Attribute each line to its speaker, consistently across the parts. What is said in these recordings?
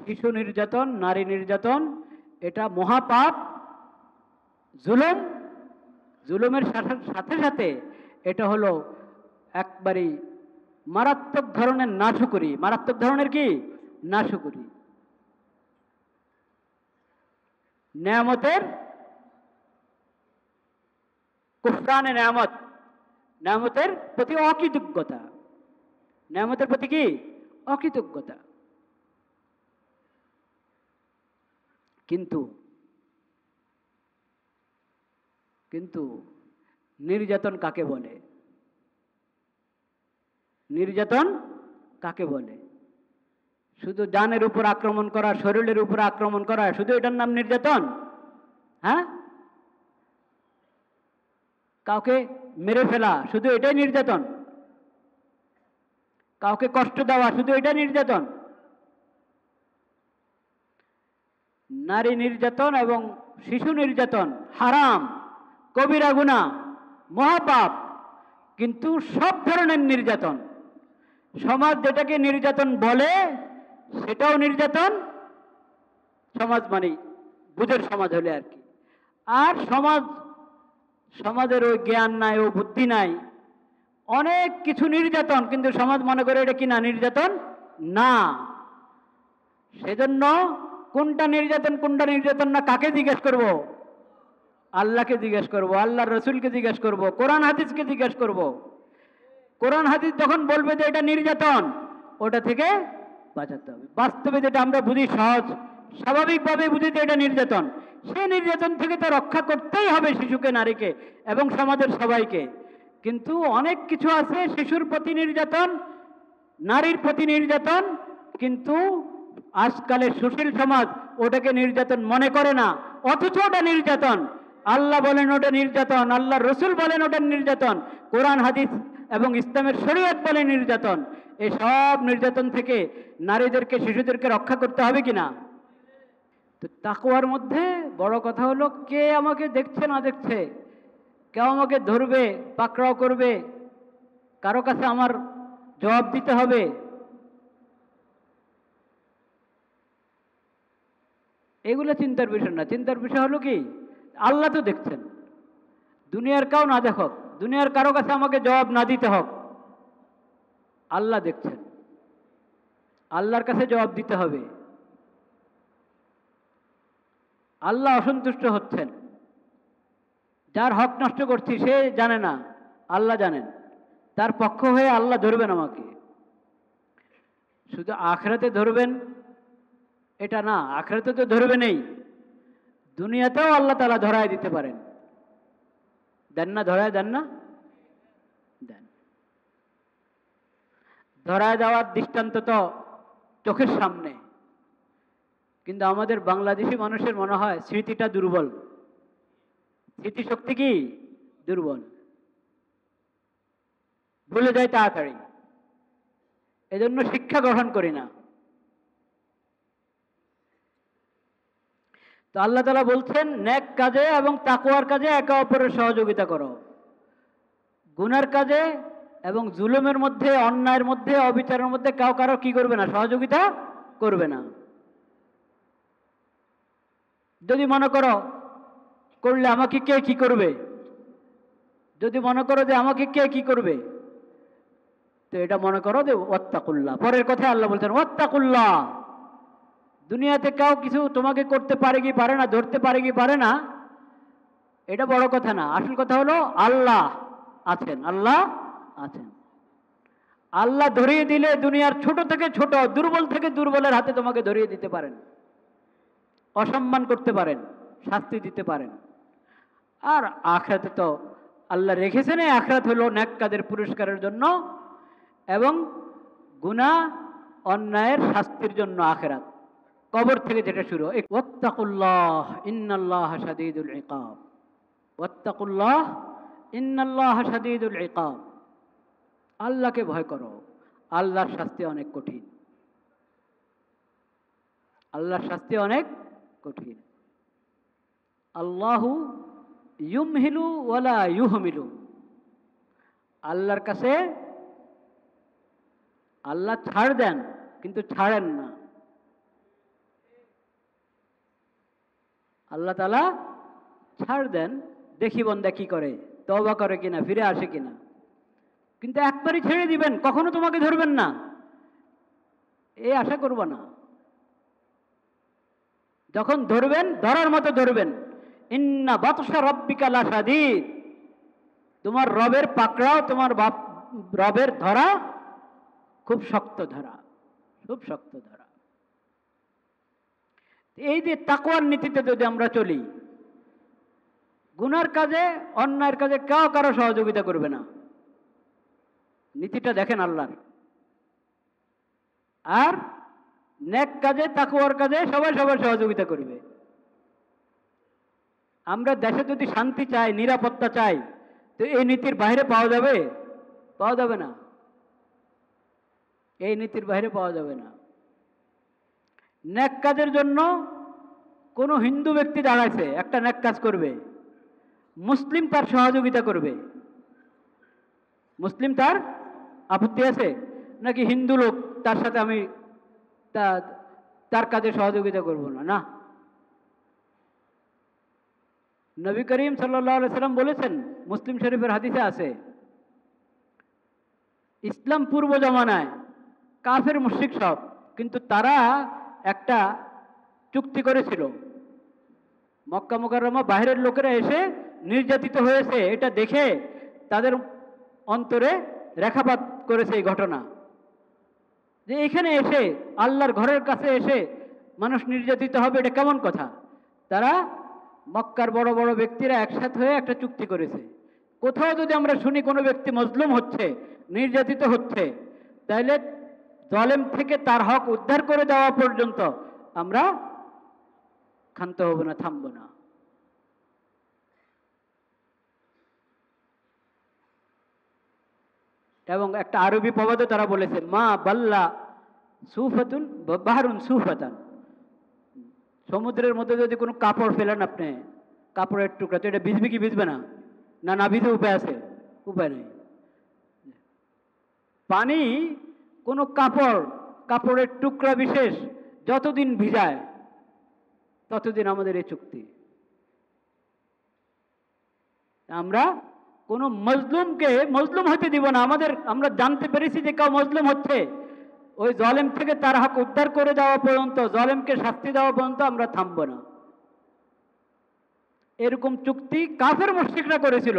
Speaker 1: শিশু নির্যাতন, নারী নির্যাতন এটা মহাপাপ, জুলুম। জুলুমের সাথে সাথে এটা হলো একবারই মারাত্মক ধরনের নাশুকরি। মারাত্মক ধরনের কি? নাশুকরি। নেয়ামতের কুফরানে নেয়ামত, নেয়ামতের প্রতি অকৃতজ্ঞতা, নেয়ামতের প্রতি কি? অকৃতজ্ঞতা। কিন্তু কিন্তু নির্যাতন কাকে বলে? নির্যাতন কাকে বলে? শুধু জানের উপর আক্রমণ করা, শরীরের উপর আক্রমণ করা, শুধু এটার নাম নির্যাতন? হ্যাঁ? কাউকে মেরে ফেলা, শুধু এটাই নির্যাতন? কাউকে কষ্ট দেওয়া, শুধু এটাই নির্যাতন? নারী নির্যাতন এবং শিশু নির্যাতন হারাম, কবিরা গুনাহ, মহাপাপ। কিন্তু সব ধরনের নির্যাতন, সমাজ যেটাকে নির্যাতন বলে সেটাও নির্যাতন। সমাজ মানে বুঝের সমাজ হলে আর কি। আর সমাজের ওই জ্ঞান নাই, ও বুদ্ধি নাই, অনেক কিছু নির্যাতন, কিন্তু সমাজ মনে করে এটা কি না? নির্যাতন না। সেজন্য কোনটা নির্যাতন কোনটা নির্যাতন না কাকে জিজ্ঞেস করব? আল্লাহকে জিজ্ঞেস করব, আল্লাহর রসুলকে জিজ্ঞেস করব, কোরআন হাদিসকে জিজ্ঞেস করব। কোরআন হাদিস যখন বলবে যে এটা নির্যাতন, ওটা থেকে বাঁচাতে হবে। বাস্তবে যেটা আমরা বুঝি, সহজ স্বাভাবিকভাবে বুঝি যে এটা নির্যাতন, সেই নির্যাতন থেকে তো রক্ষা করতেই হবে শিশুকে, নারীকে এবং সমাজের সবাইকে। কিন্তু অনেক কিছু আছে শিশুর প্রতি নির্যাতন, নারীর প্রতি নির্যাতন, কিন্তু আজকালের সুশীল সমাজ ওটাকে নির্যাতন মনে করে না, অথচ ওটা নির্যাতন। আল্লাহ বলেন ওটা নির্যাতন, আল্লাহ রসুল বলেন ওটা নির্যাতন, কোরআন হাদিস এবং ইসলামের শরীয়ত বলে নির্যাতন। এই সব নির্যাতন থেকে নারীদেরকে, শিশুদেরকে রক্ষা করতে হবে কিনা? তো তাকওয়ার মধ্যে বড় কথা হলো, কে আমাকে দেখছে না দেখছে, কেউ আমাকে ধরবে, পাকড়াও করবে, কারো কাছে আমার জবাব দিতে হবে, এগুলো চিন্তার বিষয় না। চিন্তার বিষয় হলো কি, আল্লাহ তো দেখছেন, দুনিয়ার কেউ না দেখক, দুনিয়ার কারো কাছে আমাকে জবাব না দিতে হোক, আল্লাহ দেখছেন, আল্লাহর কাছে জবাব দিতে হবে। আল্লাহ অসন্তুষ্ট হচ্ছেন, যার হক নষ্ট করছি সে জানে না, আল্লাহ জানেন, তার পক্ষ হয়ে আল্লাহ ধরবেন আমাকে। শুধু আখিরাতে ধরবেন এটা না, আখিরাতে তো ধরবেনই, দুনিয়াতেও আল্লাহ তাআলা ধরায় দিতে পারেন। দেন না? ধরায় দেন না? দেন। ধরায় দেওয়ার দৃষ্টান্ত তো চোখের সামনে, কিন্তু আমাদের বাংলাদেশি মানুষের মনে হয় স্মৃতিটা দুর্বল, স্মৃতিশক্তি কি দুর্বল, ভুলে যায় তাড়াতাড়ি, এজন্য শিক্ষা গ্রহণ করি না। তো আল্লাহ তাআলা বলছেন, নেক কাজে এবং তাকওয়ার কাজে একে অপরের সহযোগিতা করো। গুনার কাজে এবং জুলুমের মধ্যে, অন্যায়ের মধ্যে, অবিচারের মধ্যে কেউ কারো কি করবে না? সহযোগিতা করবে না। যদি মনে করো করলে আমাকে কে কি করবে, যদি মনে করো যে আমাকে কে কি করবে, তো এটা মনে করো যে ওয়াত্তাকুল্লাহ। পরের কথা আল্লাহ বলছেন ওয়াত্তাকুল্লাহ। দুনিয়াতে কেউ কিছু তোমাকে করতে পারে কি পারে না, ধরতে পারে কি পারে না, এটা বড় কথা না। আসল কথা হলো আল্লাহ আছেন, আল্লাহ আছেন। আল্লাহ ধরিয়ে দিলে দুনিয়ার ছোট থেকে ছোট, দুর্বল থেকে দুর্বলের হাতে তোমাকে ধরিয়ে দিতে পারেন, অসম্মান করতে পারেন, শাস্তি দিতে পারেন। আর আখিরাতে তো আল্লাহ রেখেছেন, এই আখিরাত হলো নেক কাজের পুরস্কারের জন্য এবং গুনাহ অন্যায়ের শাস্তির জন্য আখিরাত, কবর থেকে যেটা শুরু। ওয়াত্তাকুল্লাহ ইন্নাল্লাহা শাদীদুল ইকাব, ওয়াত্তাকুল্লাহ ইন্নাল্লাহা শাদীদুল ইকাব। আল্লাহকে ভয় করো, আল্লাহর শাস্তি অনেক কঠিন, আল্লাহর শাস্তি অনেক কঠিন। আল্লাহু ইউমহিলু ওয়ালা ইউহমিলু। আল্লাহর কাছে আল্লাহ ছাড় দেন কিন্তু ছাড়েন না, আল্লাহ তাআলা ছাড় দেন, দেখি বন্দা কি করে, তওবা করে কিনা, ফিরে আসে কিনা। কিন্তু একবারই ছেড়ে দিবেন, কখনো তোমাকে ধরবেন না, এই আশা করব না। যখন ধরবেন ধরার মতো ধরবেন। ইন্না বাতশা রাব্বিকা লাশাদীদ, তোমার রবের পাকড়াও, তোমার রবের ধরা খুব শক্ত ধরা, খুব শক্ত ধরা। এই যে তাকওয়ার নীতিতে যদি আমরা চলি, গুনার কাজে অন্যায়ের কাজে কেউ কারো সহযোগিতা করবে না, নীতিটা দেখেন আল্লাহর। আর নেক কাজে তাকওয়ার কাজে সবাই সবার সহযোগিতা করবে। আমরা দেশে যদি শান্তি চাই, নিরাপত্তা চাই, তো এই নীতির বাইরে পাওয়া যাবে? পাওয়া যাবে না, এই নীতির বাইরে পাওয়া যাবে না। নেক কাজের জন্য কোনো হিন্দু ব্যক্তি দাঁড়াইছে, একটা নেক কাজ করবে, মুসলিম তার সহযোগিতা করবে। মুসলিম তার আপত্তি আছে নাকি হিন্দু লোক তার সাথে আমি তার কাজে সহযোগিতা করব না? না। নবী করিম সাল্লাল্লাহু আলাইহি সাল্লাম বলেছেন, মুসলিম শরীফের হাদিসে আছে, ইসলাম পূর্ব জমানায় কাফের মুশরিক সব, কিন্তু তারা একটা চুক্তি করেছিল। মক্কা মুকাররমা বাইরের লোকেরা এসে নির্যাতিত হয়েছে, এটা দেখে তাদের অন্তরে রেখাপাত করেছে এই ঘটনা, যে এখানে এসে আল্লাহর ঘরের কাছে এসে মানুষ নির্যাতিত হবে, এটা কেমন কথা। তারা মক্কার বড় বড় ব্যক্তিরা একসাথে হয়ে একটা চুক্তি করেছে, কোথাও যদি আমরা শুনি কোনো ব্যক্তি মজলুম হচ্ছে, নির্যাতিত হচ্ছে, তাহলে জালেম থেকে তার হক উদ্ধার করে দেওয়া পর্যন্ত আমরা ক্ষান্ত হব না, থামব না। এবং একটা আরবি প্রবাদে তারা বলেছেন, মা বাল্লা সুফাতুন বাহরুন সুফাতান, সমুদ্রের মধ্যে যদি কোনো কাপড় ফেলেন আপনি, কাপড়ের টুকরা, তো এটা ভিজবে কি ভিজবে না? না, না ভিজে উপায় আছে? উপায় নেই। পানি কোনো কাপড়ের টুকরা বিশেষ যতদিন ভিজায় ততদিন আমাদের এই চুক্তি। আমরা কোনো মজলুমকে মজলুম হতে দিব না। আমরা জানতে পেরেছি যে কেউ মজলুম হচ্ছে, ওই জালেম থেকে তার হক উদ্ধার করে দেওয়া পর্যন্ত, জালেমকে শাস্তি দেওয়া পর্যন্ত আমরা থামব না। এরকম চুক্তি কাফের মুশরিকরা করেছিল।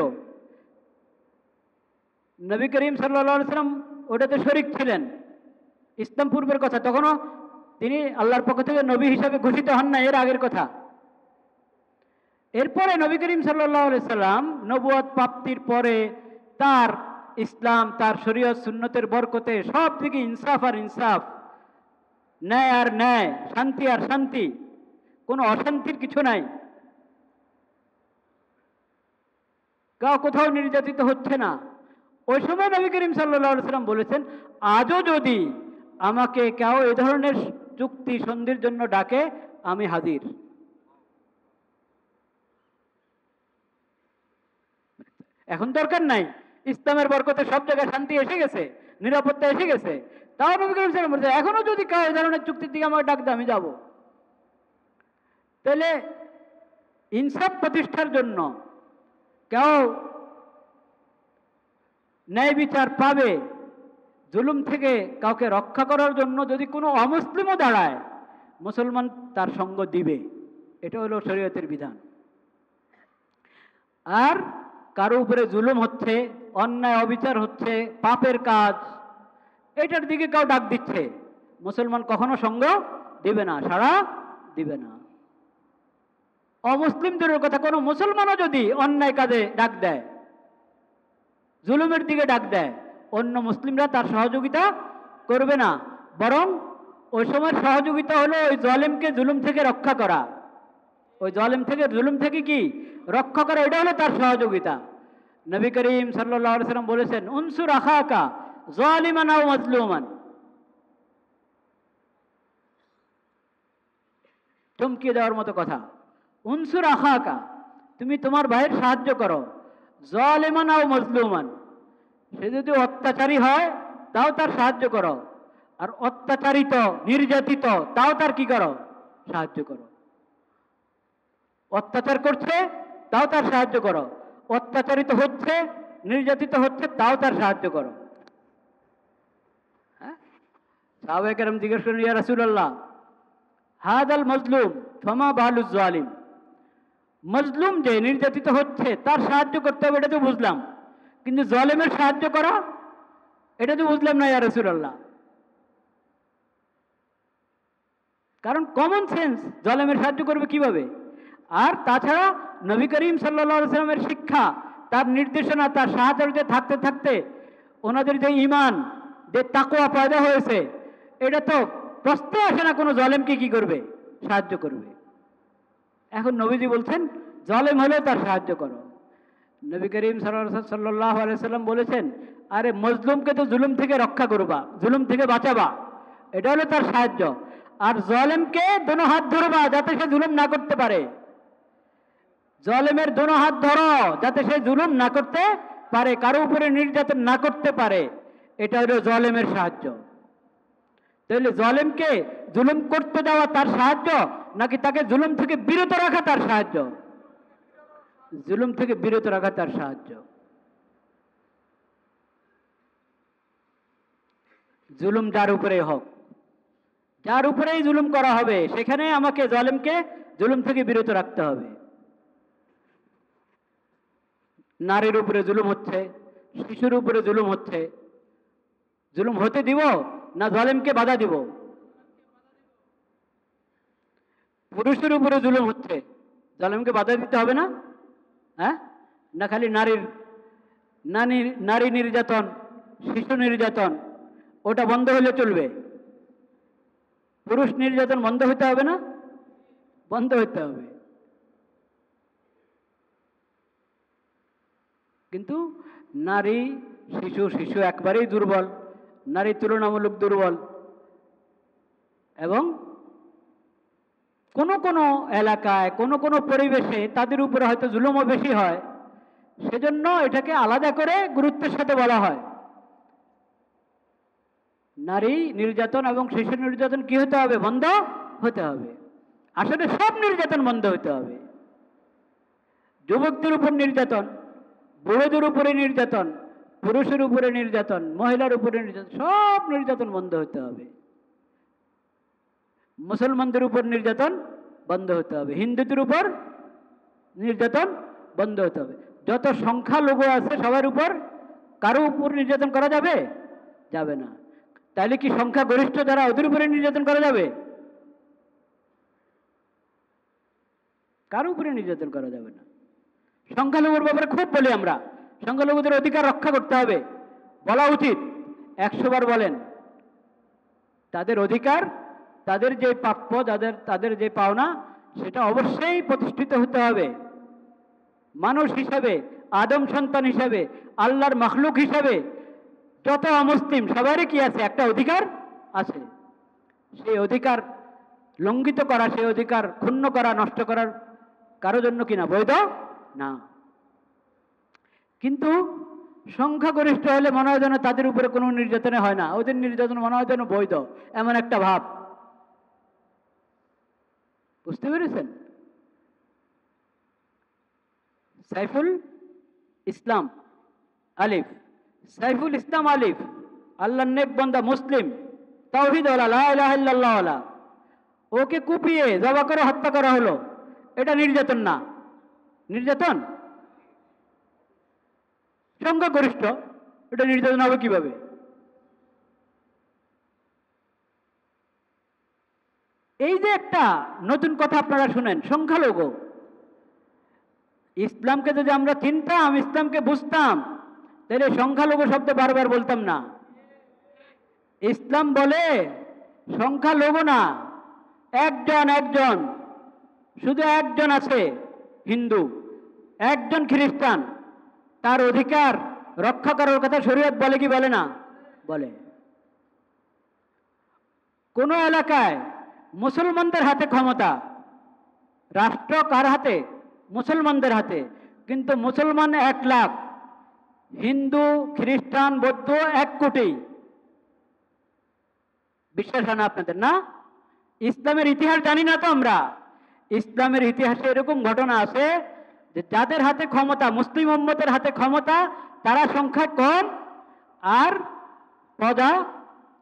Speaker 1: নবী করিম সাল্লাল্লাহু আলাইহি ওয়াসাল্লাম ওটাতে শরীক ছিলেন, ইসলাম পূর্বের কথা, তখনও তিনি আল্লাহর পক্ষ থেকে নবী হিসাবে ঘোষিত হন না, এর আগের কথা। এরপরে নবী করিম সাল্লাল্লাহু আলাইহি সাল্লাম নবুয়ত প্রাপ্তির পরে তার ইসলাম, তার শরীয়ত সুন্নতের বরকতে সব থেকে ইনসাফ আর ইনসাফ, ন্যায় আর ন্যায়, শান্তি আর শান্তি, কোনো অশান্তির কিছু নাই। কেউ কোথাও নির্যাতিত হচ্ছে না। ওই সময় নবী করিম সাল্লাল্লাহু আলাইহি সাল্লাম বলেছেন, আজও যদি আমাকে কেউ এ ধরনের চুক্তি সন্ধির জন্য ডাকে, আমি হাজির। এখন দরকার নাই, ইসলামের বরকতে সব জায়গায় শান্তি এসে গেছে, নিরাপত্তা এসে গেছে, তাও নবী করিম সাল্লাল্লাহু আলাইহি সাল্লাম বলেছেন, এখনো যদি কেউ এ ধরনের চুক্তির দিকে আমাকে ডাক দেয়, আমি যাব। তাহলে ইনসাফ প্রতিষ্ঠার জন্য, কেউ ন্যায় বিচার পাবে, জুলুম থেকে কাউকে রক্ষা করার জন্য যদি কোনো অমুসলিমও দাঁড়ায়, মুসলমান তার সঙ্গ দিবে। এটা হলো শরীয়তের বিধান। আর কারো উপরে জুলুম হচ্ছে, অন্যায় অবিচার হচ্ছে, পাপের কাজ, এটার দিকে কেউ ডাক দিচ্ছে, মুসলমান কখনো সঙ্গ দিবে না, সাড়া দিবে না। অমুসলিমদের কথা, কোনো মুসলমানও যদি অন্যায় কাজে ডাক দেয়, জুলুমের দিকে ডাক দেয়, অন্য মুসলিমরা তার সহযোগিতা করবে না, বরং ওই সময় সহযোগিতা হলো ওই জালেমকে জুলুম থেকে রক্ষা করা। ওই জুলুম থেকে কি রক্ষা করা, এটা হলো তার সহযোগিতা। নবী করিম সাল্লাল্লাহু আলাইহি সাল্লাম বলেছেন, উনসুর আখাকা জালিমান আও মাজলুমান, চমকিয়ে দেওয়ার মতো কথা। উনসুর আখাকা, তুমি তোমার ভাইয়ের সাহায্য করো, জালিমান আও মাজলুমান, সে যদি অত্যাচারী হয় তাও তার সাহায্য করো, আর অত্যাচারিত নির্যাতিত তাও তার কি করো, সাহায্য করো। অত্যাচার করছে তাও তার সাহায্য করো, অত্যাচারিত হচ্ছে, নির্যাতিত হচ্ছে, তাও তার সাহায্য করো। হ্যাঁ, সাহাবায়ে কেরাম জিজ্ঞেস করেন, ইয়া রাসূলুল্লাহ হাদাল মজলুম ফামা বালুজ জালিম, মজলুম যে নির্যাতিত হচ্ছে তার সাহায্য করতে হবে এটা তো বুঝলাম, কিন্তু জালেমের সাহায্য করা এটা তো বুঝলাম না ইয়া রাসূলুল্লাহ। কারণ কমন সেন্স, জালেমের সাহায্য করবে কিভাবে? আর তাছাড়া নবী করিম সাল্লাল্লাহু আলাইহি ওয়াসাল্লামের শিক্ষা, তার নির্দেশনা, তার সাহায্যে থাকতে থাকতে ওনাদের যে ঈমান, যে তাকওয়া পয়দা হয়েছে, এটা তো প্রশ্নে আসে না কোনো জালেমকে কি করবে, সাহায্য করবে। এখন নবীজি বলছেন জালেম হলেও তার সাহায্য করো। নবী করিম সাল্লাল্লাহু আলাইহি ওয়াসাল্লাম বলেছেন, আরে মজলুমকে তো জুলুম থেকে রক্ষা করবা, জুলুম থেকে বাঁচাবা, এটা হলো তার সাহায্য। আর জালেমকে দোনো হাত ধরবা যাতে সে জুলুম না করতে পারে, জালেমের দোনো হাত ধরো যাতে সে জুলুম না করতে পারে, কারো উপরে নির্যাতন না করতে পারে, এটা হলো জালেমের সাহায্য। তাহলে জালেমকে জুলুম করতে দেওয়া তার সাহায্য, নাকি তাকে জুলুম থেকে বিরত রাখা তার সাহায্য? জুলুম থেকে বিরত রাখা তার সাহায্য। জুলুম যার উপরে হোক, যার উপরেই জুলুম করা হবে সেখানে আমাকে জালেমকে জুলুম থেকে বিরত রাখতে হবে। নারীর উপরে জুলুম হচ্ছে, শিশুর উপরে জুলুম হচ্ছে, জুলুম হতে দিব না জালেমকে বাধা দিব? পুরুষের উপরে জুলুম হচ্ছে, জালেমকে বাধা দিতে হবে না? হ্যাঁ, না খালি নারী নির্যাতন, শিশু নির্যাতন ওটা বন্ধ হলে চলবে, পুরুষ নির্যাতন বন্ধ হতে হবে না? বন্ধ হতে হবে। কিন্তু নারী, শিশু একবারেই দুর্বল, নারী তুলনামূলক দুর্বল, এবং কোনো এলাকায় কোনো পরিবেশে তাদের উপরে হয়তো জুলুমও বেশি হয়, সেজন্য এটাকে আলাদা করে গুরুত্বের সাথে বলা হয়। নারী নির্যাতন এবং শিশু নির্যাতন কি হতে হবে? বন্ধ হতে হবে। আসলে সব নির্যাতন বন্ধ হতে হবে। যুবকদের উপর নির্যাতন, বুড়োদের উপরে নির্যাতন, পুরুষের উপরে নির্যাতন, মহিলার উপরে নির্যাতন, সব নির্যাতন বন্ধ হতে হবে। মুসলমানদের উপর নির্যাতন বন্ধ হতে হবে, হিন্দুদের উপর নির্যাতন বন্ধ হতে হবে। যত সংখ্যালঘু আছে সবার উপর, কারো উপর নির্যাতন করা যাবে? যাবে না। তাহলে কি সংখ্যাগরিষ্ঠ যারা, ওদের উপরে নির্যাতন করা যাবে? কারো উপরে নির্যাতন করা যাবে না। সংখ্যালঘুর ব্যাপারে খুব বলি আমরা, সংখ্যালঘুদের অধিকার রক্ষা করতে হবে, বলা উচিত, 100 বার বলেন। তাদের অধিকার, তাদের যে প্রাপ্য, তাদের যে পাওনা, সেটা অবশ্যই প্রতিষ্ঠিত হতে হবে। মানুষ হিসাবে, আদম সন্তান হিসাবে, আল্লাহর মখলুক হিসাবে যত অমুসলিম সবারই কি আছে? একটা অধিকার আছে। সেই অধিকার লঙ্ঘিত করা, সেই অধিকার ক্ষুণ্ণ করা, নষ্ট করার কারোর জন্য কিনা বৈধ না। কিন্তু সংখ্যাগরিষ্ঠ হলে মনে হয় যেন তাদের উপরে কোনো নির্যাতনে হয় না, ওদের নির্যাতন মনে হয় যেন বৈধ, এমন একটা ভাব। বুঝতে পেরেছেন? সাইফুল ইসলাম আলিফ, সাইফুল ইসলাম আলিফ, আল্লাহর নেক বান্দা, মুসলিম, তাওহীদ ওয়ালা, লা ইলাহা ইল্লাল্লাহ ওয়ালা, ওকে কুপিয়ে জবাই করে হত্যা করা হলো, এটা নির্যাতন না? নির্যাতন? সংখ্যাগরিষ্ঠ, এটা নির্যাতন হবে কিভাবে? এই যে একটা নতুন কথা আপনারা শুনেন, সংখ্যালঘু। ইসলামকে যদি আমরা চিনতাম, ইসলামকে বুঝতাম, তাহলে সংখ্যালঘু শব্দ বারবার বলতাম না। ইসলাম বলে সংখ্যালঘু না, একজন, শুধু একজন আছে হিন্দু, একজন খ্রিস্টান, তার অধিকার রক্ষা করার কথা শরীয়ত বলে কি বলে না? বলে। কোন এলাকায় মুসলমানদের হাতে ক্ষমতা, রাষ্ট্র কার হাতে? মুসলমানদের হাতে, কিন্তু মুসলমান 1 লাখ, হিন্দু, খ্রিস্টান, বৌদ্ধ 1 কোটি। বিশ্বাস হয় না আপনাদের? না, ইসলামের ইতিহাস জানি না তো আমরা? ইসলামের ইতিহাসে এরকম ঘটনা আছে যে যাদের হাতে ক্ষমতা, মুসলিম উম্মতের হাতে ক্ষমতা, তারা সংখ্যা কম, আর প্রজা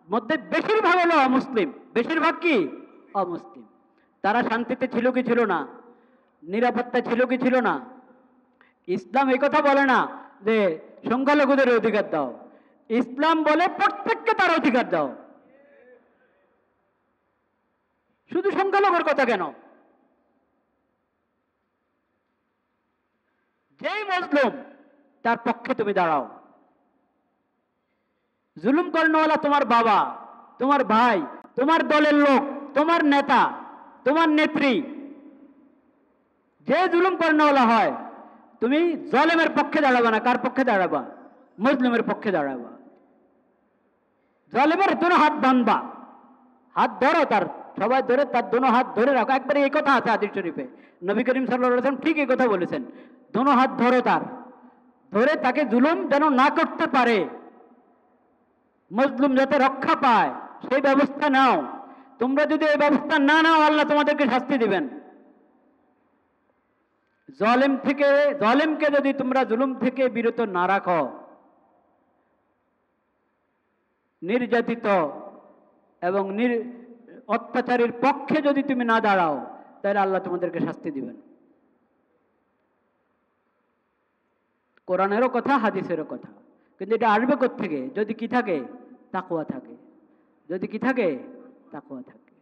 Speaker 1: মধ্যে বেশিরভাগ হলো অমুসলিম। বেশিরভাগ কি? অমুসলিম। তারা শান্তিতে ছিল কি ছিল না? নিরাপত্তা ছিল কি ছিল না? ইসলাম এই কথা বলে না যে সংখ্যালঘুদের অধিকার দাও, ইসলাম বলে প্রত্যেককে তার অধিকার দাও। শুধু সংখ্যালঘুর কথা কেন? যেই মজলুম তার পক্ষে তুমি দাঁড়াও। জুলুম করেনওয়ালা তোমার বাবা, তোমার ভাই, তোমার দলের লোক, তোমার নেতা, তোমার নেত্রী, যে জুলুম করেনওয়ালা হয়, তুমি জালেমের পক্ষে দাঁড়াবা না। কার পক্ষে দাঁড়াবা? মজলুমের পক্ষে দাঁড়াবা। জালেমের দুনো হাত বাঁধবা, হাত ধরো তার, সবাই ধরে তার দুনো হাত ধরে রাখো। একবারে এই কথা আছে হাদিস শরীফে, নবী করিম সাল্লাল্লাহু আলাইহি ওয়াসাল্লাম ঠিক এই কথা বলেছেন। দুনো হাত ধরো তার, ধরে তাকে জুলুম যেন না করতে পারে, মজলুম যাতে রক্ষা পায়, সেই ব্যবস্থা নাও। তোমরা যদি এই ব্যবস্থা না নাও, আল্লাহ তোমাদেরকে শাস্তি দিবেন। জালেমকে যদি তোমরা জুলুম থেকে বিরত না রাখো, নির্যাতিত এবং অত্যাচারীর পক্ষে যদি তুমি না দাঁড়াও, তাহলে আল্লাহ তোমাদেরকে শাস্তি দিবেন। কোরআনেরও কথা, হাদিসেরও কথা। কিন্তু এটা আসবে কোত্থেকে? যদি কি থাকে? তাকওয়া থাকে। যদি কি থাকে? তাকওয়া থাকে।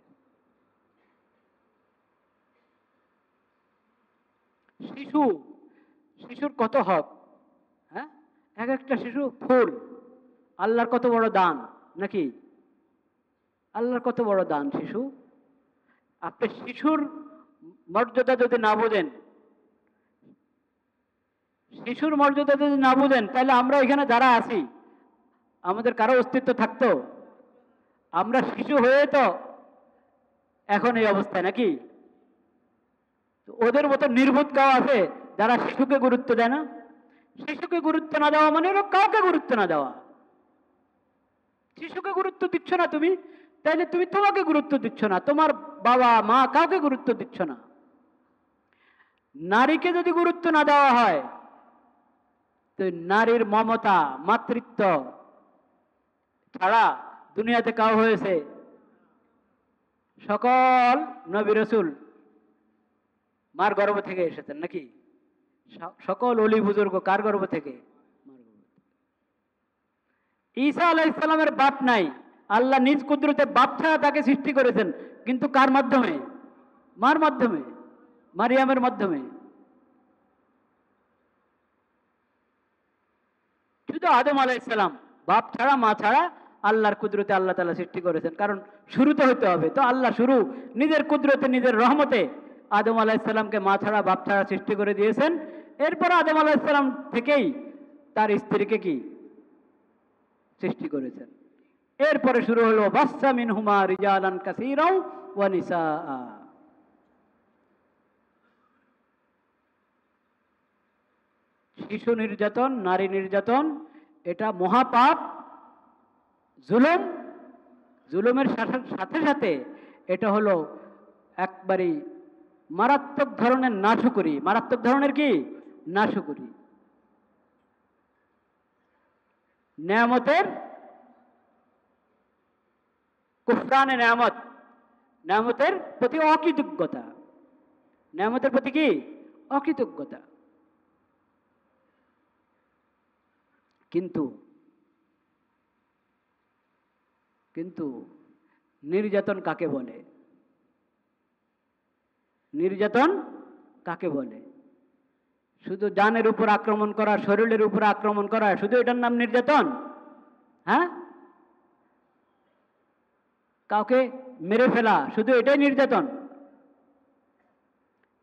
Speaker 1: শিশুর কত হক, হ্যাঁ? এক একটা শিশু ফুল, আল্লাহর কত বড় দান, নাকি? আল্লাহর কত বড় দান শিশু। আপনি শিশুর মর্যাদা যদি না বোঝেন, শিশুর মর্যাদা যদি না বুঝেন, তাহলে আমরা এখানে যারা আছি, আমাদের কারো অস্তিত্ব থাকতো? আমরা শিশু হয়ে তো এখন এই অবস্থায়, নাকি? ওদের মতো নির্বোধ কাউ আছে যারা শিশুকে গুরুত্ব দেয় না? শিশুকে গুরুত্ব না দেওয়া মানে হলো কাউকে গুরুত্ব না দেওয়া। শিশুকে গুরুত্ব দিচ্ছ না তুমি, তাইলে তুমি তোমাকে গুরুত্ব দিচ্ছ না, তোমার বাবা মা কাউকে গুরুত্ব দিচ্ছ না। নারীকে যদি গুরুত্ব না দেওয়া হয়, তো নারীর মমতা, মাতৃত্ব ছাড়া দুনিয়াতে কাউ হয়েছে? সকল নবী রাসূল মার গর্ভ থেকে এসেছেন, নাকি? সকল ওলি বুজুর্গ কার গর্ভ থেকে? ঈসা আলাইহিস সালামের বাপ নাই, আল্লাহ নিজ কুদরতে বাপ ছাড়া তাকে সৃষ্টি করেছেন, কিন্তু কার মাধ্যমে? মার মাধ্যমে, মারিয়ামের মাধ্যমে। শুধু আদম আলাইহিস সালাম বাপ ছাড়া মা ছাড়া আল্লাহর কুদরতে আল্লাহ তাআলা সৃষ্টি করেছেন। কারণ শুরুতে হতে হবে, তো আল্লাহ শুরু নিজের কুদরতে, নিজের রহমতে আদম আলাইহিস সালামকে মা ছাড়া বাপ ছাড়া সৃষ্টি করে দিয়েছেন। এরপর আদম আলাইহিস সালাম থেকেই তার স্ত্রীকে কি সৃষ্টি করেছেন। এরপরে শুরু হলো বাসসা মিনহুমা রিজালান কাসীরাও ওয়া নিসাআ। শিশু নির্যাতন, নারী নির্যাতন, এটা মহাপাপ, জুলুম। জুলুমের সাথে সাথে এটা হলো একবারই মারাত্মক ধরনের নাশকরি। মারাত্মক ধরনের কি? নাশকরি। নেয়ামতের কুফরানে নেয়ামত, নেয়ামতের প্রতি অকৃতজ্ঞতা। নেয়ামতের প্রতি কি? অকৃতজ্ঞতা। কিন্তু কিন্তু নির্যাতন কাকে বলে? নির্যাতন কাকে বলে? শুধু জানের উপর আক্রমণ করা, শরীরের উপর আক্রমণ করা, শুধু এটার নাম নির্যাতন? হ্যাঁ? কাউকে মেরে ফেলা, শুধু এটাই নির্যাতন?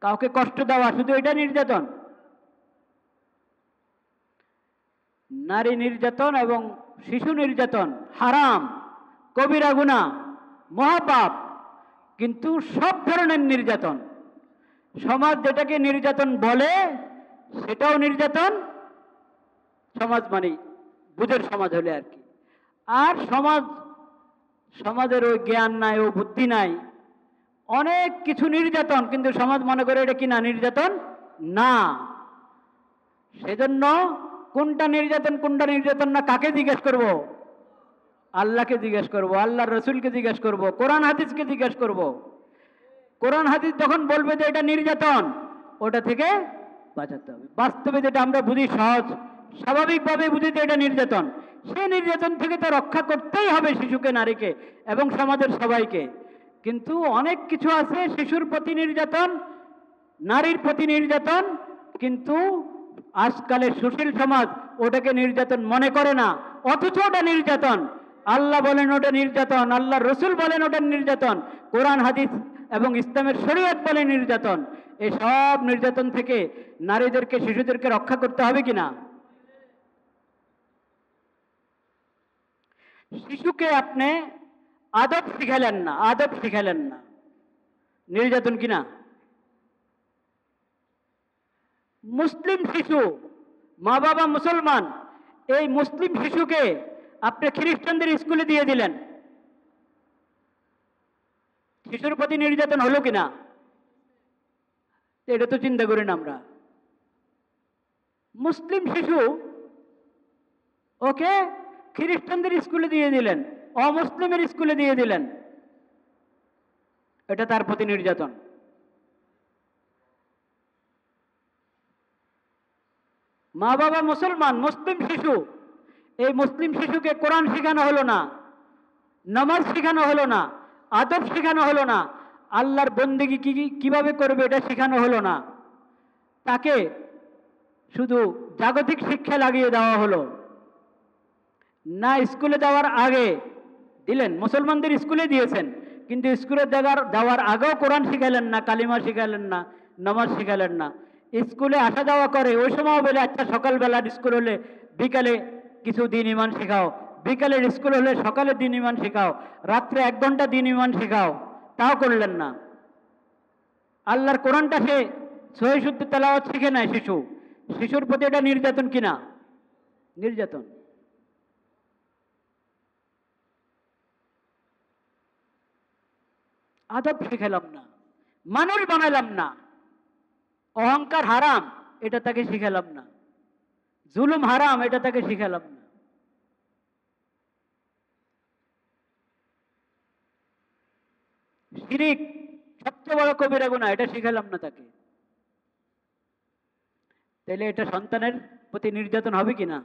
Speaker 1: কাউকে কষ্ট দেওয়া, শুধু এটাই নির্যাতন? নারী নির্যাতন এবং শিশু নির্যাতন হারাম, কবিরা গুনাহ, মহাপাপ। কিন্তু সব ধরনের নির্যাতন, সমাজ যেটাকে নির্যাতন বলে সেটাও নির্যাতন। সমাজ মানে বুঝের সমাজ হলে আর কি। আর সমাজের ওই জ্ঞান নাই, ও বুদ্ধি নাই, অনেক কিছু নির্যাতন, কিন্তু সমাজ মনে করে এটা কি না নির্যাতন না। সেজন্য কোনটা নির্যাতন না কাকে জিজ্ঞেস করব? আল্লাহকে জিজ্ঞেস করব, আল্লাহর রসুলকে জিজ্ঞেস করব, কোরআন হাদিসকে জিজ্ঞেস করব। কোরআন হাদিস যখন বলবে যে এটা নির্যাতন, ওটা থেকে বাঁচাতে হবে। বাস্তবে যেটা আমরা বুঝি সহজ স্বাভাবিকভাবে বুঝি যে এটা নির্যাতন, সেই নির্যাতন থেকে তো রক্ষা করতেই হবে শিশুকে, নারীকে এবং সমাজের সবাইকে। কিন্তু অনেক কিছু আছে শিশুর প্রতি নির্যাতন, নারীর প্রতি নির্যাতন, কিন্তু আজকালের সুশীল সমাজ ওটাকে নির্যাতন মনে করে না, অথচ ওটা নির্যাতন। আল্লাহ বলেন ওটা নির্যাতন, আল্লাহ রসুল বলেন ওটা নির্যাতন, কোরআন হাদিস এবং ইসলামের শরীয়ত বলে নির্যাতন। এই সব নির্যাতন থেকে নারীদেরকে শিশুদেরকে রক্ষা করতে হবে কিনা? শিশুকে আপনি আদব শিখালেন না, আদব শিখালেন না, নির্যাতন কিনা? মুসলিম শিশু, মা বাবা মুসলমান, এই মুসলিম শিশুকে আপনি খ্রিস্টানদের স্কুলে দিয়ে দিলেন, শিশুর প্রতি নির্যাতন হলো কিনা? এটা তো চিন্তা করি না আমরা। মুসলিম শিশু ওকে খ্রিস্টানদের স্কুলে দিয়ে দিলেন, অমুসলিমের স্কুলে দিয়ে দিলেন, এটা তার প্রতি নির্যাতন। মা বাবা মুসলমান, মুসলিম শিশু, এই মুসলিম শিশুকে কোরআন শেখানো হলো না, নামাজ শেখানো হলো না, আদব শেখানো হলো না, আল্লাহর বন্দেগী কিভাবে করবে এটা শেখানো হলো না, তাকে শুধু জাগতিক শিক্ষা লাগিয়ে দেওয়া হলো। না স্কুলে দেওয়ার আগে দিলেন, মুসলমানদের স্কুলে দিয়েছেন, কিন্তু স্কুলে দেওয়ার আগেও কোরআন শিখালেন না, কালিমা শিখালেন না, নামাজ শিখালেন না। স্কুলে আসা যাওয়া করে, ওই সময় বলে আচ্ছা সকালবেলার স্কুল হলে বিকালে কিছু দিন ইমান শেখাও, বিকালের স্কুল হলে সকালে দিন ইমান শেখাও, রাত্রে 1 ঘন্টা দিন ইমান শেখাও, তাও করলেন না। আল্লাহর কোরআনটা সে সহি শুদ্ধ তেলাওয়াত শিখে নেয় শিশু, শিশুর প্রতি এটা নির্যাতন কিনা? নির্যাতন। আদব শিখালাম না, মানুষ বানালাম না, অহংকার হারাম এটা তাকে শিখালাম না, জুলুম হারাম এটা তাকে শিখালাম না। শিরিক সবচেয়ে বড় কবিরা গুনাহ, এটা শিখালাম না তাকে। তাহলে এটা সন্তানের প্রতি নির্যাতন হবে কিনা?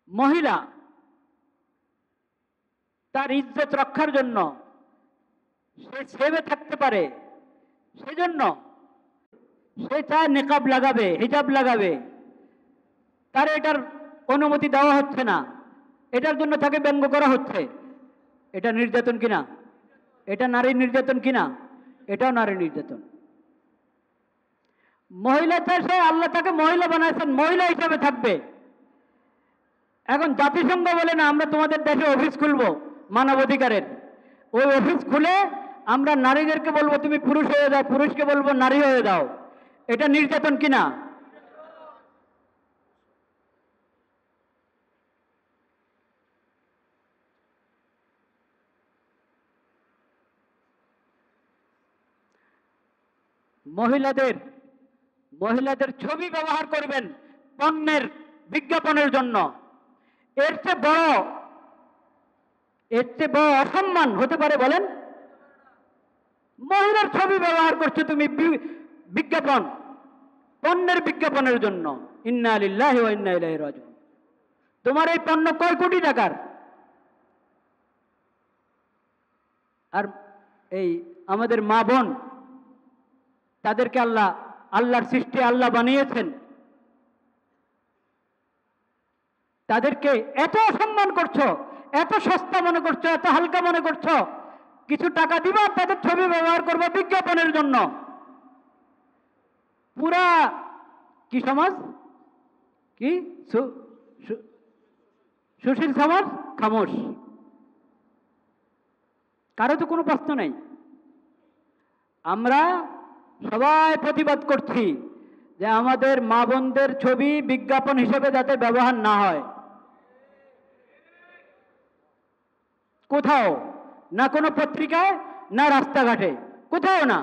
Speaker 1: মহিলা তার ইজ্জত রক্ষার জন্য সে সেবে থাকতে পারে, সেজন্য সে চায় নিকাব লাগাবে, হিজাব লাগাবে, তার এটার অনুমতি দেওয়া হচ্ছে না, এটার জন্য তাকে ব্যঙ্গ করা হচ্ছে, এটা নির্যাতন কিনা? এটা নারীর নির্যাতন কিনা? এটাও নারীর নির্যাতন। মহিলা চায়, সে আল্লাহ তাকে মহিলা বানাইছেন, মহিলা হিসাবে থাকবে। এখন জাতিসংঘ বলে না আমরা তোমাদের দেশে অফিস খুলবো মানবাধিকারের, ওই অফিস খুলে আমরা নারীদেরকে বলবো তুমি পুরুষ হয়ে যাও, পুরুষকে বলবো নারী হয়ে যাও, এটা নির্যাতন কিনা? মহিলাদের ছবি ব্যবহার করবেন পণ্যের বিজ্ঞাপনের জন্য, এর চেয়ে বড় অসম্মান হতে পারে বলেন? মহিলার ছবি ব্যবহার করছো তুমি বিজ্ঞাপন, পণ্যের বিজ্ঞাপনের জন্য। ইন্না লিল্লাহি ওয়া ইন্না ইলাইহি রাজিউন। তোমার এই পণ্য কয় কোটি টাকার? আর এই আমাদের মা বোন, তাদেরকে আল্লাহর সৃষ্টি আল্লাহ বানিয়েছেন, তাদেরকে এত অসম্মান করছো, এত সস্তা মনে করছো, এত হালকা মনে করছো, কিছু টাকা দিবা তাদের ছবি ব্যবহার করবো বিজ্ঞাপনের জন্য। পুরা কি সমাজ, কি সুশীল সমাজ খামোশ, কারো তো কোনো প্রশ্ন নেই। আমরা সবাই প্রতিবাদ করছি যে আমাদের মা বোনদের ছবি বিজ্ঞাপন হিসেবে যাতে ব্যবহার না হয়। কোথাও না কোনো পত্রিকায় না রাস্তাঘাটে, কোথাও না।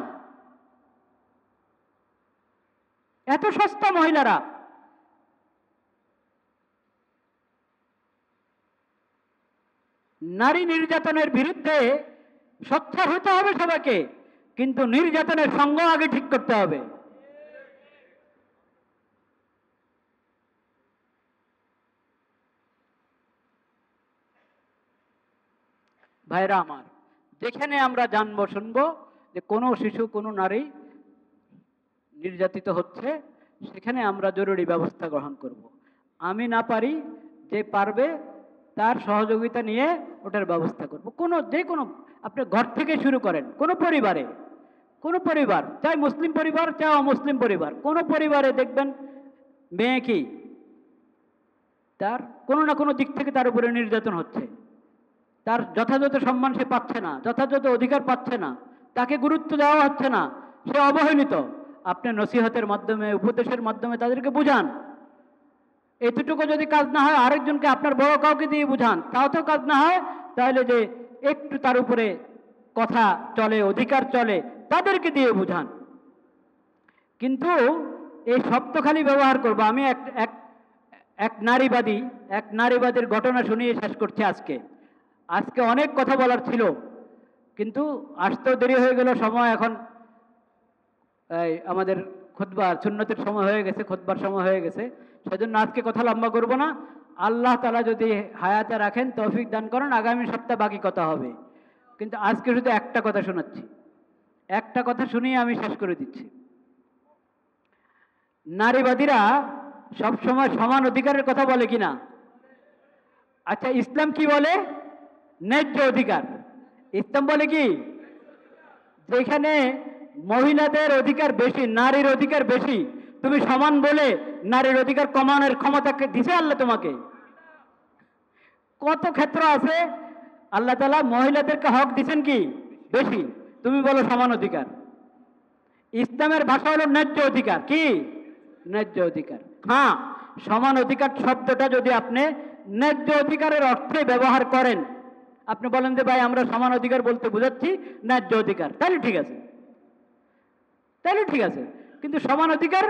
Speaker 1: এত সস্তা মহিলারা। নারী নির্যাতনের বিরুদ্ধে সোচ্চার হতে হবে সবাইকে, কিন্তু নির্যাতনের সঙ্গ আগে ঠিক করতে হবে। ভাইরা আমার, যেখানে আমরা জানবো শুনবো যে কোনো শিশু কোনো নারী নির্যাতিত হচ্ছে, সেখানে আমরা জরুরি ব্যবস্থা গ্রহণ করব। আমি না পারি, যে পারবে তার সহযোগিতা নিয়ে ওটার ব্যবস্থা করব। যে কোনো আপনি ঘর থেকে শুরু করেন, কোনো পরিবার, চাই মুসলিম পরিবার চাই অমুসলিম পরিবার, কোনো পরিবারে দেখবেন মেয়ে কি তার কোনো না কোনো দিক থেকে তার উপরে নির্যাতন হচ্ছে, তার যথাযথ সম্মান সে পাচ্ছে না, যথাযথ অধিকার পাচ্ছে না, তাকে গুরুত্ব দেওয়া হচ্ছে না, সে অবহেলিত। আপনি নসিহতের মাধ্যমে, উপদেশের মাধ্যমে তাদেরকে বুঝান। এতটুকু যদি কাজ না হয়, আরেকজনকে আপনার বড় কাউকে দিয়ে বুঝান, তাও তো কাজ না হয়, তাহলে যে একটু তার উপরে কথা চলে, অধিকার চলে, তাদেরকে দিয়ে বুঝান। কিন্তু এই শব্দ খালি ব্যবহার করবো। আমি এক নারীবাদীর ঘটনা শুনিয়ে শেষ করছি। আজকে অনেক কথা বলার ছিল, কিন্তু আসতেও দেরি হয়ে গেল, সময় এখন আমাদের খুতবার সুন্নতের সময় হয়ে গেছে, খুতবার সময় হয়ে গেছে, সেজন্য আজকে কথা লম্বা করব না। আল্লাহ তাআলা যদি হায়াতে রাখেন, তৌফিক দান করেন, আগামী সপ্তাহে বাকি কথা হবে। কিন্তু আজকে শুধু একটা কথা শোনাচ্ছি, একটা কথা শুনিয়ে আমি শেষ করে দিচ্ছি। নারীবাদীরা সবসময় সমান অধিকারের কথা বলে কিনা? আচ্ছা, ইসলাম কি বলে? ন্যায্য অধিকার। ইসলাম বলে কি? যেখানে মহিলাদের অধিকার বেশি, নারীর অধিকার বেশি, তুমি সমান বলে নারীর অধিকার কমানোর ক্ষমতা দিছে আল্লাহ তোমাকে? কত ক্ষেত্র আছে আল্লাহ তাআলা মহিলাদেরকে হক দিচ্ছেন কি বেশি, তুমি বলো সমান অধিকার। ইসলামের ভাষা হলো ন্যায্য অধিকার। কি ন্যায্য অধিকার? হ্যাঁ, সমান অধিকার শব্দটা যদি আপনি ন্যায্য অধিকারের অর্থে ব্যবহার করেন, আপনি বলেন যে ভাই আমরা সমান অধিকার বলতে বোঝাচ্ছি ন্যায্য অধিকার, তাহলে ঠিক আছে। কিন্তু সমান অধিকার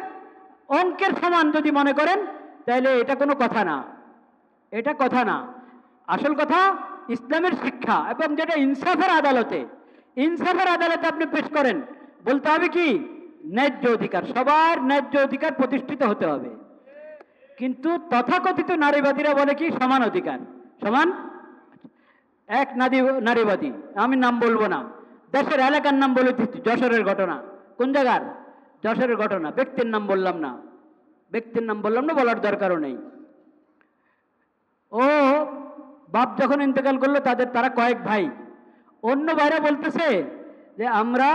Speaker 1: অঙ্কের সমান যদি মনে করেন, তাহলে এটা কোনো কথা না। আসল কথা ইসলামের শিক্ষা, এবং যেটা ইনসাফের আদালতে আপনি পেশ করেন, বলতে হবে কি ন্যায্য অধিকার, সবার ন্যায্য অধিকার প্রতিষ্ঠিত হতে হবে। কিন্তু তথাকথিত নারীবাদীরা বলে কি সমান অধিকার, সমান। এক নারীবাদী, আমি নাম বলবো না, দেশের এলাকার নাম বলে দিচ্ছি, যশোরের ঘটনা। কোন জায়গার? যশোরের ঘটনা। ব্যক্তির নাম বললাম না, বলার দরকারও নেই। ও বাপ যখন ইন্তেকাল করলো, তারা কয়েক ভাই, অন্য ভাইরা বলতেছে যে আমরা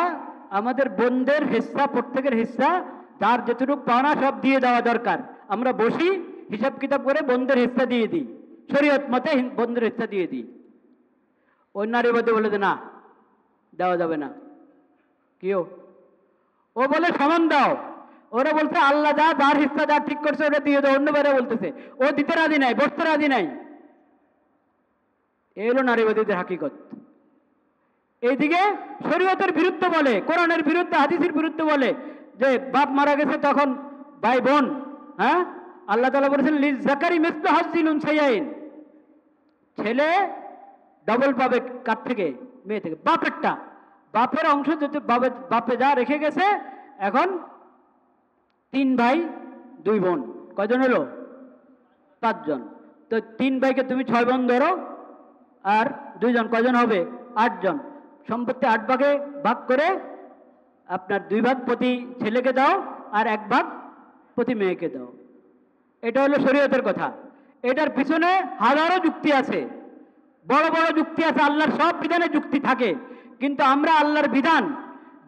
Speaker 1: আমাদের বোনদের হিস্সা, প্রত্যেকের হিস্সা যার যেটুকু পাওনা সব দিয়ে দেওয়া দরকার, আমরা বসি হিসাব কিতাব করে বোনদের হিস্সা দিয়ে দিই, শরীয়ত মতে বোনদের হিস্সা দিয়ে দিই। ওই নারীবাদী বলে যে না, দেওয়া যাবে না। কেউ ও বলে সমান দাও, ওরা বলছে আল্লাহ যার হিস্সা যা ঠিক করছে ওটা দিয়ে দাও। অন্য বাইরে বলতেছে ও দিতে রাজি নাই, বসতে রাজি নাই। এই হলো নারীবাদীদের হাকিকত। এইদিকে শরীয়তের বিরুদ্ধে বলে, কোরআনের বিরুদ্ধে, হাদিসের বিরুদ্ধে বলে যে বাপ মারা গেছে তখন ভাই বোন, হ্যাঁ আল্লাহ তাআলা বলেছেন লিযাকারি মিসলু হাজ্জিল উনসায়াইন, ছেলে ডবল পাবে। কার থেকে? মেয়ে থেকে। বাপের অংশ যদি বাপে যা রেখে গেছে, এখন 3 ভাই 2 বোন, কয়জন হলো? 5 জন। তো 3 ভাইকে তুমি 6 বোন ধরো, আর 2 জন, কয়জন হবে? 8 জন। সম্পত্তি 8 ভাগে ভাগ করে আপনার 2 ভাগ প্রতি ছেলেকে দাও, আর 1 ভাগ প্রতি মেয়েকে দাও। এটা হলো শরীয়তের কথা। এটার পিছনে হাজারো যুক্তি আছে, বড় বড় যুক্তি আছে। আল্লাহর সব বিধানে যুক্তি থাকে, কিন্তু আমরা আল্লাহর বিধান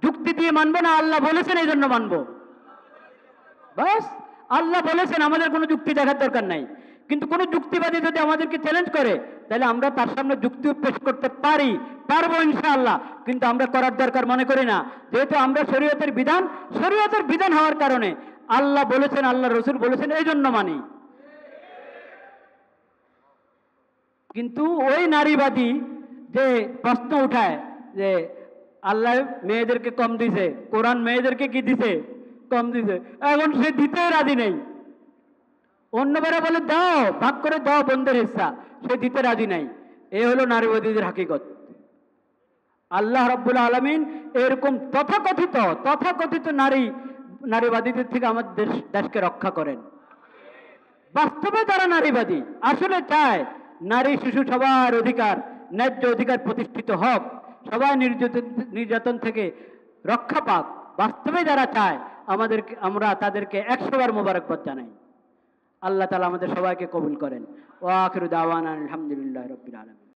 Speaker 1: যুক্তি দিয়ে মানবো না, আল্লাহ বলেছেন এই জন্য মানবো। বাস, আল্লাহ বলেছেন, আমাদের কোনো যুক্তি দেখার দরকার নাই। কিন্তু কোনো যুক্তিবাদী যদি আমাদেরকে চ্যালেঞ্জ করে, তাহলে আমরা তার সামনে যুক্তি পেশ করতে পারবো ইনশাআল্লাহ, কিন্তু আমরা করার দরকার মনে করি না। যেহেতু আমরা শরীয়তের বিধান হওয়ার কারণে আল্লাহ বলেছেন, আল্লাহ রসুল বলেছেন, এই জন্য মানি। কিন্তু ওই নারীবাদী যে প্রশ্ন উঠায় যে আল্লাহ মেয়েদেরকে কম দিছে, কোরআন মেয়েদেরকে কি দিছে? কম দিছে। এখন সে দিতে রাজি নেই। অন্যবারে বলে দাও, ভাগ করে দাও বন্ধের হিস্সা, সে দিতে রাজি নাই। এ হলো নারীবাদীদের হাকিকত। আল্লাহ রাব্বুল আলামিন এরকম তথাকথিত নারীবাদীদের থেকে আমাদের দেশকে রক্ষা করেন। বাস্তবে যারা নারীবাদী আসলে চায় নারী শিশু সবার অধিকার, ন্যায্য অধিকার প্রতিষ্ঠিত হোক, সবাই নির্যাতন থেকে রক্ষা পাক, বাস্তবে যারা চায় আমরা তাদেরকে 100 বার মোবারকবাদ জানাই। আল্লাহ তাআলা আমাদের সবাইকে কবুল করেন। ওয়া আখিরু দাওয়ানা আলহামদুলিল্লাহি রাব্বিল আলামিন।